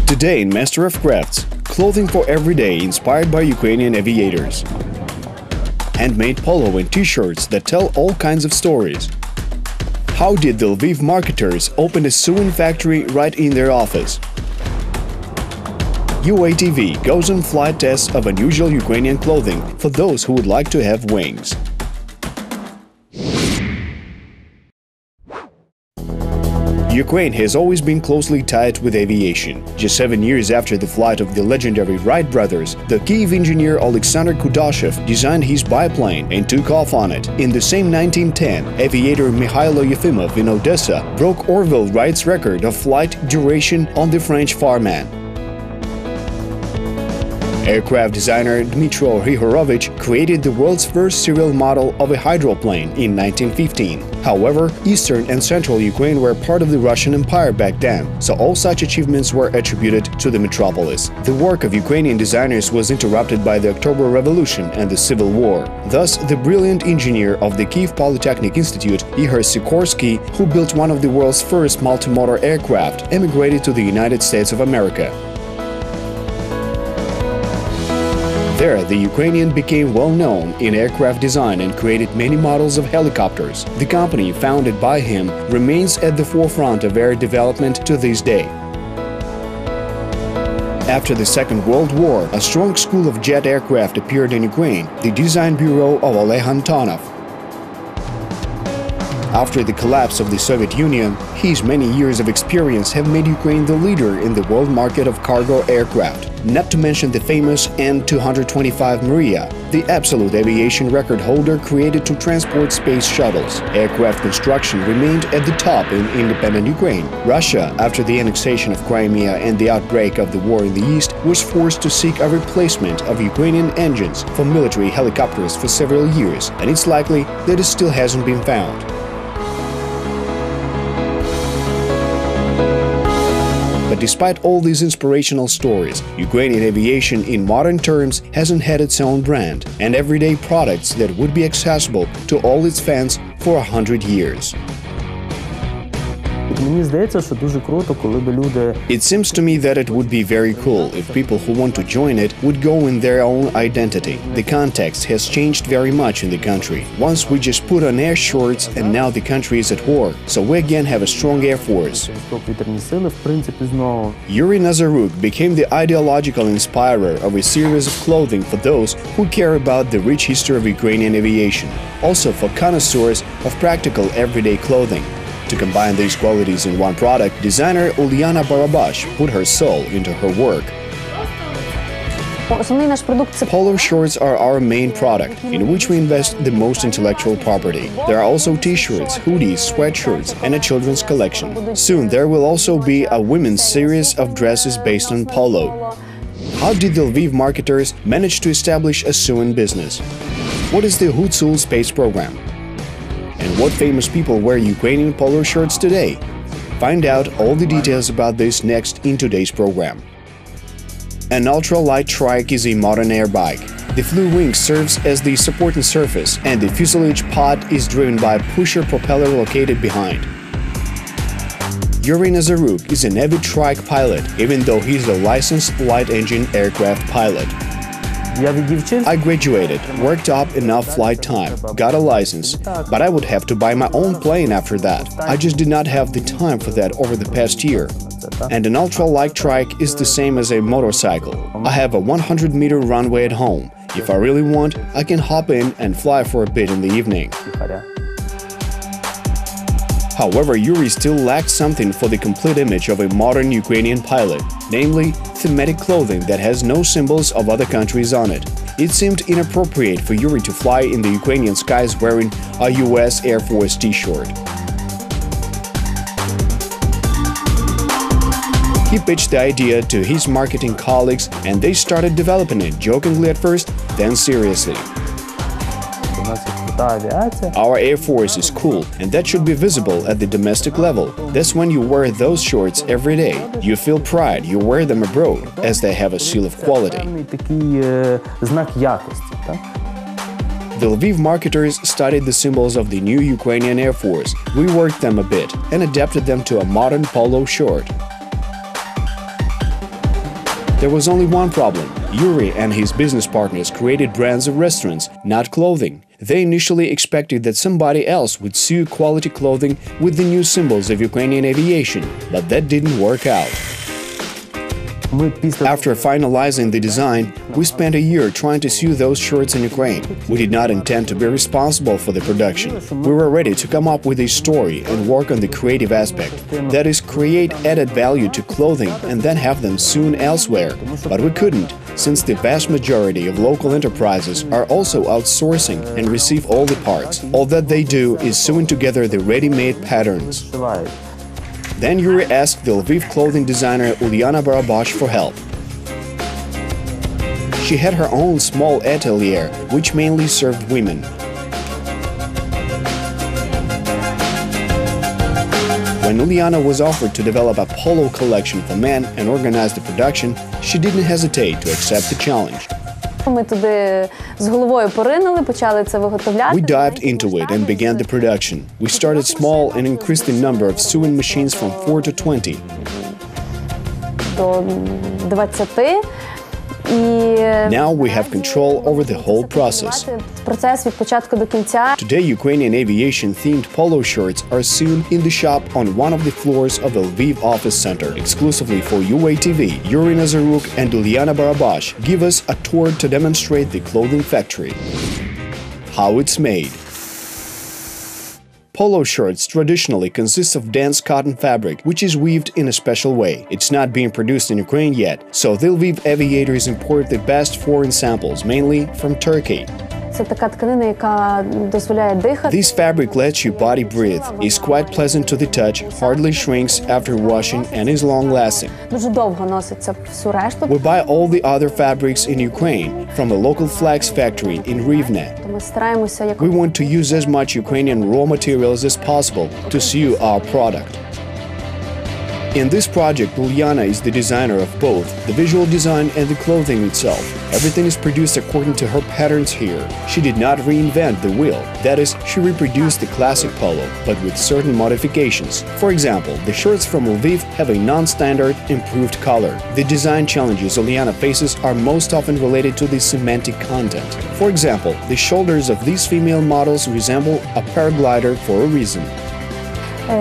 Today in Master of Crafts, clothing for every day inspired by Ukrainian aviators. Handmade polo and t-shirts that tell all kinds of stories. How did the Lviv marketers open a sewing factory right in their office? UATV goes on flight tests of unusual Ukrainian clothing for those who would like to have wings. Ukraine has always been closely tied with aviation. Just 7 years after the flight of the legendary Wright brothers, the Kyiv engineer Alexander Kudashev designed his biplane and took off on it. In the same 1910, aviator Mikhailo Yefimov in Odessa broke Orville Wright's record of flight duration on the French Farman. Aircraft designer Dmytro Grigorovich created the world's first serial model of a hydroplane in 1915. However, eastern and central Ukraine were part of the Russian Empire back then, so all such achievements were attributed to the metropolis. The work of Ukrainian designers was interrupted by the October Revolution and the Civil War. Thus, the brilliant engineer of the Kyiv Polytechnic Institute, Igor Sikorsky, who built one of the world's first multimotor aircraft, emigrated to the United States of America. There, the Ukrainian became well known in aircraft design and created many models of helicopters. The company, founded by him, remains at the forefront of air development to this day. After the Second World War, a strong school of jet aircraft appeared in Ukraine, the design bureau of Oleg Antonov. After the collapse of the Soviet Union, his many years of experience have made Ukraine the leader in the world market of cargo aircraft, not to mention the famous An-225 Maria, the absolute aviation record holder created to transport space shuttles. Aircraft construction remained at the top in independent Ukraine. Russia, after the annexation of Crimea and the outbreak of the war in the east, was forced to seek a replacement of Ukrainian engines for military helicopters for several years, and it's likely that it still hasn't been found. But despite all these inspirational stories, Ukrainian aviation in modern terms hasn't had its own brand and everyday products that would be accessible to all its fans for 100 years. It seems to me that it would be very cool if people who want to join it would go in their own identity. The context has changed very much in the country. Once we just put on air shorts and now the country is at war, so we again have a strong air force. Yuriy Nazaruk became the ideological inspirer of a series of clothing for those who care about the rich history of Ukrainian aviation, also for connoisseurs of practical everyday clothing. To combine these qualities in one product, designer Ulyana Barabash put her soul into her work. Polo shorts are our main product, in which we invest the most intellectual property. There are also t-shirts, hoodies, sweatshirts, and a children's collection. Soon there will also be a women's series of dresses based on polo. How did the Lviv marketers manage to establish a sewing business? What is the Hutsul space program? And what famous people wear Ukrainian polo shirts today? Find out all the details about this next in today's program. An ultra-light trike is a modern air bike. The flue wing serves as the supporting surface, and the fuselage pod is driven by a pusher propeller located behind. Yuriy Nazaruk is an avid trike pilot, even though he is a licensed light-engine aircraft pilot. I graduated, worked up enough flight time, got a license, but I would have to buy my own plane after that. I just did not have the time for that over the past year. And an ultra-light trike is the same as a motorcycle. I have a 100-meter runway at home. If I really want, I can hop in and fly for a bit in the evening. However, Yuriy still lacked something for the complete image of a modern Ukrainian pilot, namely thematic clothing that has no symbols of other countries on it. It seemed inappropriate for Yuriy to fly in the Ukrainian skies wearing a US Air Force t-shirt. He pitched the idea to his marketing colleagues and they started developing it, jokingly at first, then seriously. Our Air Force is cool, and that should be visible at the domestic level. That's when you wear those shorts every day. You feel pride, you wear them abroad, as they have a seal of quality. The Lviv marketers studied the symbols of the new Ukrainian Air Force, reworked them a bit, and adapted them to a modern polo short. There was only one problem. Yuriy and his business partners created brands of restaurants, not clothing. They initially expected that somebody else would sew quality clothing with the new symbols of Ukrainian aviation, but that didn't work out. After finalizing the design, we spent a year trying to sew those shirts in Ukraine. We did not intend to be responsible for the production. We were ready to come up with a story and work on the creative aspect. That is, create added value to clothing and then have them sewn elsewhere. But we couldn't, since the vast majority of local enterprises are also outsourcing and receive all the parts. All that they do is sewing together the ready-made patterns. Then Yuriy asked the Lviv clothing designer Ulyana Barabash for help. She had her own small atelier, which mainly served women. When Ulyana was offered to develop a polo collection for men and organize the production, she didn't hesitate to accept the challenge. Ми туди з головою поринули, почали це виготовляти. We dived into it and began the production. We started small and increased the number of sewing machines from 4 to 20. До 20. Now we have control over the whole process. Процес від початку до кінця. Today, Ukrainian aviation-themed polo shirts are sewn in the shop on one of the floors of the Lviv office center. Exclusively for UATV, Yuriy Nazaruk and Ulyana Barabash give us a tour to demonstrate the clothing factory. How it's made. Polo shirts traditionally consist of dense cotton fabric, which is weaved in a special way. It's not being produced in Ukraine yet, so the Lviv aviators import the best foreign samples, mainly from Turkey. Це така тканина, яка дозволяє дихати. This fabric lets your body breathe, is quite pleasant to the touch, hardly shrinks after washing, and is long-lasting. Дуже довго носиться всю решту. We buy all the other fabrics in Ukraine from a local flax factory in Rivne. Ми стараємося як We want to use as much Ukrainian raw materials as possible to sew our product. In this project, Ulyana is the designer of both the visual design and the clothing itself. Everything is produced according to her patterns here. She did not reinvent the wheel. That is, she reproduced the classic polo, but with certain modifications. For example, the shirts from Lviv have a non-standard, improved color. The design challenges Ulyana faces are most often related to the semantic content. For example, the shoulders of these female models resemble a paraglider for a reason.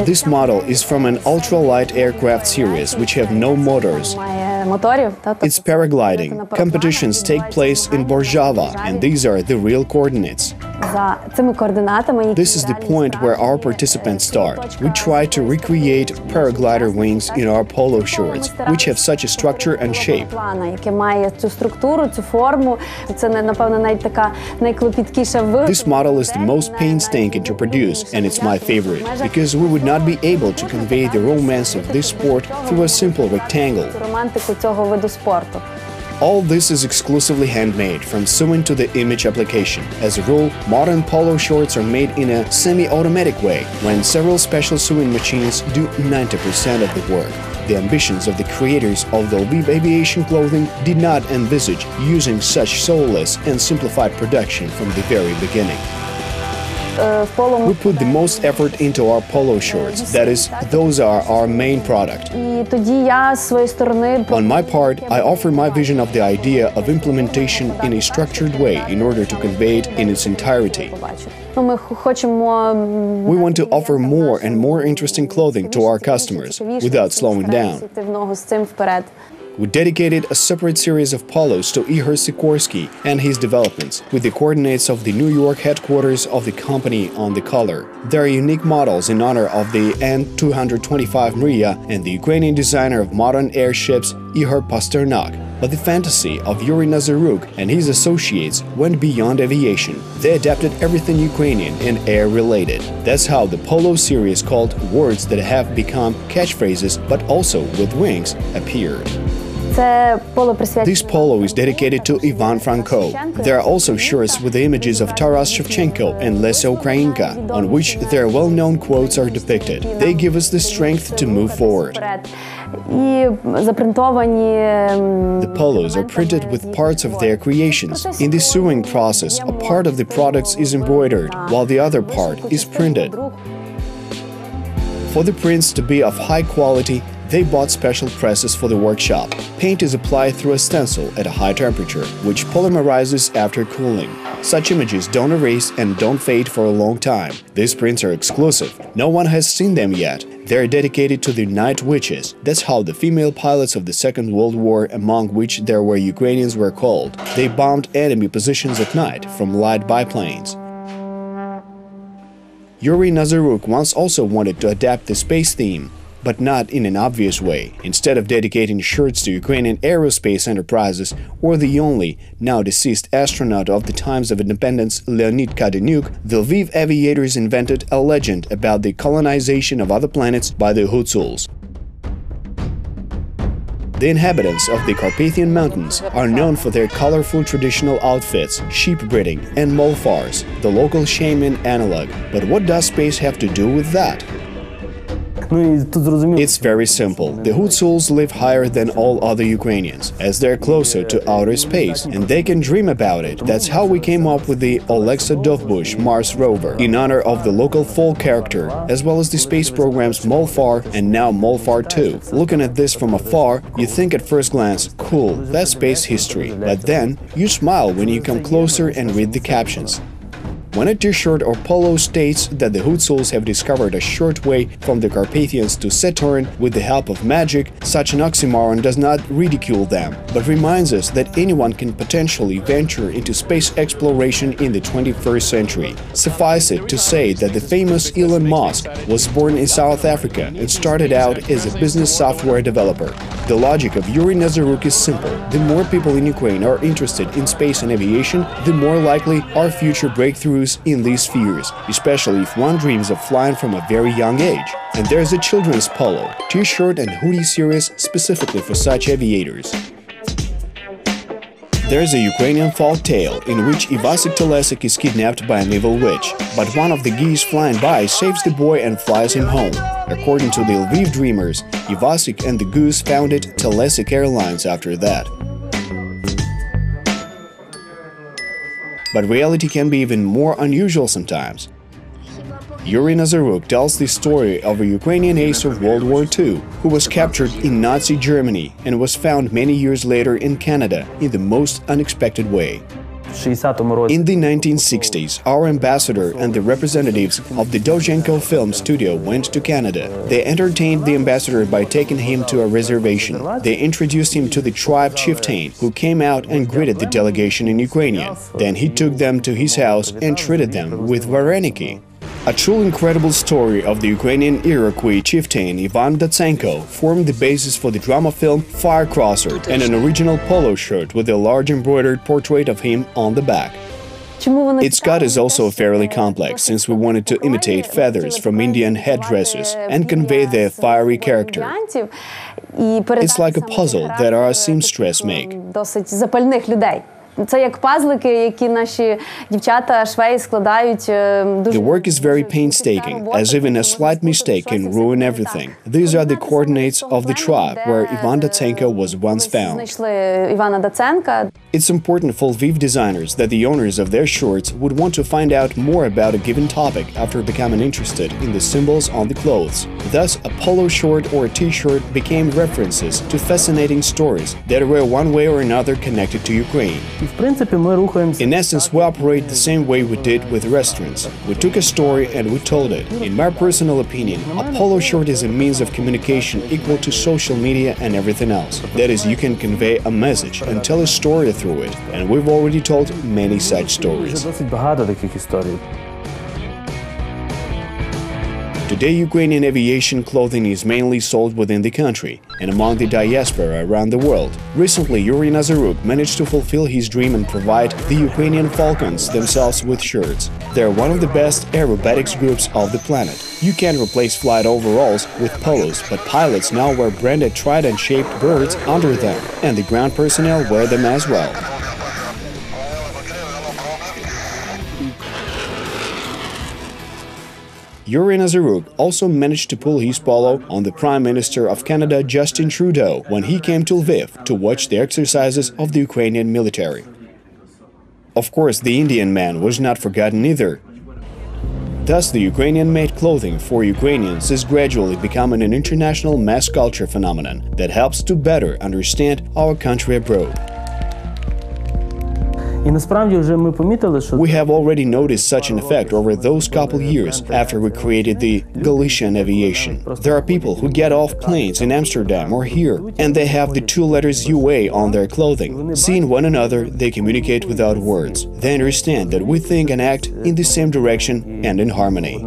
This model is from an ultra-light aircraft series which have no motors. It's paragliding. Competitions take place in Borjava, and these are the real coordinates. This is the point where our participants start. We try to recreate paraglider wings in our polo shorts, which have such a structure and shape. This model is the most painstaking to produce, and it's my favorite, because we would not be able to convey the romance of this sport through a simple rectangle. All this is exclusively handmade, from sewing to the image application. As a rule, modern polo shorts are made in a semi-automatic way, when several special sewing machines do 90% of the work. The ambitions of the creators of the Lviv aviation clothing did not envisage using such soulless and simplified production from the very beginning. We put the most effort into our polo shorts, that is, those are our main product. On my part, I offer my vision of the idea of implementation in a structured way in order to convey it in its entirety. We want to offer more and more interesting clothing to our customers without slowing down. We dedicated a separate series of polos to Ihor Sikorsky and his developments, with the coordinates of the New York headquarters of the company on the collar. There are unique models in honor of the An-225 Mriya and the Ukrainian designer of modern airships, Ihor Pasternak. But the fantasy of Yuriy Nazaruk and his associates went beyond aviation. They adapted everything Ukrainian and air-related. That's how the polo series called Words That Have Become Catchphrases But Also With Wings appeared. This polo is dedicated to Ivan Franko. There are also shirts with the images of Taras Shevchenko and Lesya Ukrainka, on which their well-known quotes are depicted. They give us the strength to move forward. The polos are printed with parts of their creations. In the sewing process, a part of the products is embroidered, while the other part is printed. For the prints to be of high quality, They bought special presses for the workshop. Paint is applied through a stencil at a high temperature, which polymerizes after cooling. Such images don't erase and don't fade for a long time. These prints are exclusive. No one has seen them yet. They're dedicated to the night witches. That's how the female pilots of the Second World War, among which there were Ukrainians, were called. They bombed enemy positions at night from light biplanes. Yuriy Nazaruk once also wanted to adapt the space theme, but not in an obvious way. Instead of dedicating shirts to Ukrainian aerospace enterprises or the only, now deceased astronaut of the times of independence, Leonid Kadeniuk, the Lviv aviators invented a legend about the colonization of other planets by the Hutsuls. The inhabitants of the Carpathian Mountains are known for their colorful traditional outfits, sheep breeding, and molfars, the local shaman analog. But what does space have to do with that? It's very simple. The Hutsuls live higher than all other Ukrainians, as they're closer to outer space, and they can dream about it. That's how we came up with the Oleksa Dovbush Mars rover, in honor of the local folk character, as well as the space programs Molfar and now Molfar 2. Looking at this from afar, you think at first glance, cool, that's space history. But then, you smile when you come closer and read the captions. When a t-shirt or polo states that the Hutsuls have discovered a short way from the Carpathians to Saturn with the help of magic, such an oxymoron does not ridicule them, but reminds us that anyone can potentially venture into space exploration in the 21st century. Suffice it to say that the famous Elon Musk was born in South Africa and started out as a business software developer. The logic of Yuriy Nazaruk is simple. The more people in Ukraine are interested in space and aviation, the more likely are future breakthroughs in these spheres, especially if one dreams of flying from a very young age. And there's a children's polo, t-shirt and hoodie series specifically for such aviators. There's a Ukrainian folk tale in which Ivasik Telesik is kidnapped by an evil witch, but one of the geese flying by saves the boy and flies him home. According to the Lviv dreamers, Ivasik and the goose founded Telesik Airlines after that. But reality can be even more unusual sometimes. Yuriy Nazaruk tells the story of a Ukrainian ace of World War II who was captured in Nazi Germany and was found many years later in Canada in the most unexpected way. In the 1960s, our ambassador and the representatives of the Dovzhenko film studio went to Canada. They entertained the ambassador by taking him to a reservation. They introduced him to the tribe chieftain, who came out and greeted the delegation in Ukrainian. Then he took them to his house and treated them with vareniki. A truly incredible story of the Ukrainian Iroquois chieftain Ivan Datsenko formed the basis for the drama film Firecrosser and an original polo shirt with a large embroidered portrait of him on the back. Its cut is also fairly complex, since we wanted to imitate feathers from Indian headdresses and convey their fiery character. It's like a puzzle that our seamstress make. Це як пазлики, які наші дівчата, швеї складають дуже... The work is very painstaking, as even a slight mistake can ruin everything. These are the coordinates of the tribe where Ivan Datsenko was once found. It's important for Lviv designers that the owners of their shirts would want to find out more about a given topic after becoming interested in the symbols on the clothes. Thus, a polo shirt or a t-shirt became references to fascinating stories that were one way or another connected to Ukraine. In essence, we operate the same way we did with restaurants. We took a story and we told it. In my personal opinion, a polo shirt is a means of communication equal to social media and everything else. That is, you can convey a message and tell a story through it. And we've already told many such stories. Today, Ukrainian aviation clothing is mainly sold within the country and among the diaspora around the world. Recently, Yuriy Nazaruk managed to fulfill his dream and provide the Ukrainian Falcons themselves with shirts. They're one of the best aerobatics groups of the planet. You can't replace flight overalls with polos, but pilots now wear branded trident-shaped birds under them, and the ground personnel wear them as well. Yuriy Nazaruk also managed to pull his polo on the Prime Minister of Canada, Justin Trudeau, when he came to Lviv to watch the exercises of the Ukrainian military. Of course, the Indian man was not forgotten either. Thus, the Ukrainian-made clothing for Ukrainians is gradually becoming an international mass culture phenomenon that helps to better understand our country abroad. We have already noticed such an effect over those couple years after we created the Galician aviation. There are people who get off planes in Amsterdam or here, and they have the two letters UA on their clothing. Seeing one another, they communicate without words. They understand that we think and act in the same direction and in harmony.